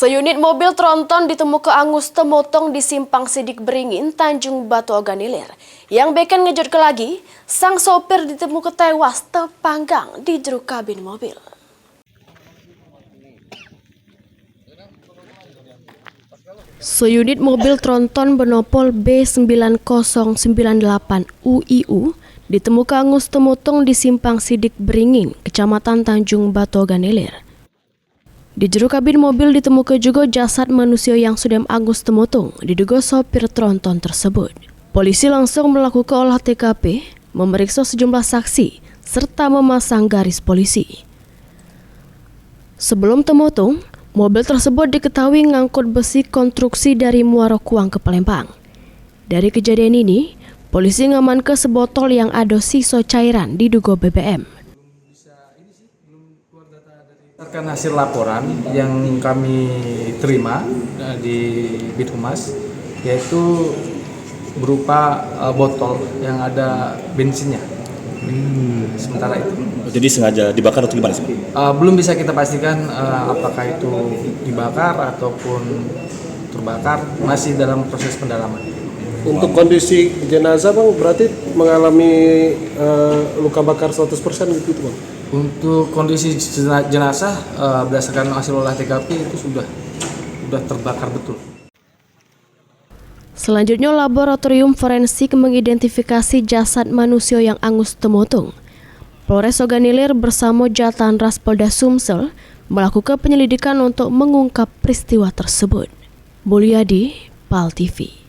Seunit mobil tronton ditemukan angus temotong di Simpang Sidik Beringin, Tanjung Batu Oganilir. Yang beken ngejut ke lagi, sang sopir ditemukan tewas terpanggang di jero kabin mobil. Seunit mobil tronton benopol B9098 UIU ditemukan angus temotong di Simpang Sidik Beringin, Kecamatan Tanjung Batu Oganilir. Di jero kabin mobil ditemukan juga jasad manusia yang sudah angus temotong, diduga sopir tronton tersebut. Polisi langsung melakukan olah TKP, memeriksa sejumlah saksi, serta memasang garis polisi. Sebelum temotong, mobil tersebut diketahui ngangkut besi konstruksi dari Muara Kuang ke Palembang. Dari kejadian ini, polisi ngamankan sebotol yang ada sisa cairan diduga BBM. Berdasarkan hasil laporan yang kami terima di Bithumas, yaitu berupa botol yang ada bensinnya. Sementara itu. Jadi sengaja dibakar atau gimana sih? Belum bisa kita pastikan apakah itu dibakar ataupun terbakar, masih dalam proses pendalaman. Untuk kondisi jenazah Bang, berarti mengalami luka bakar 100% gitu Bang? Untuk kondisi jenazah berdasarkan hasil olah TKP itu sudah terbakar betul. Selanjutnya, laboratorium forensik mengidentifikasi jasad manusia yang angus temotong. Polres Oganilir bersama Jatan-Ras Polda Sumsel melakukan penyelidikan untuk mengungkap peristiwa tersebut. Mulyadi, PAL TV.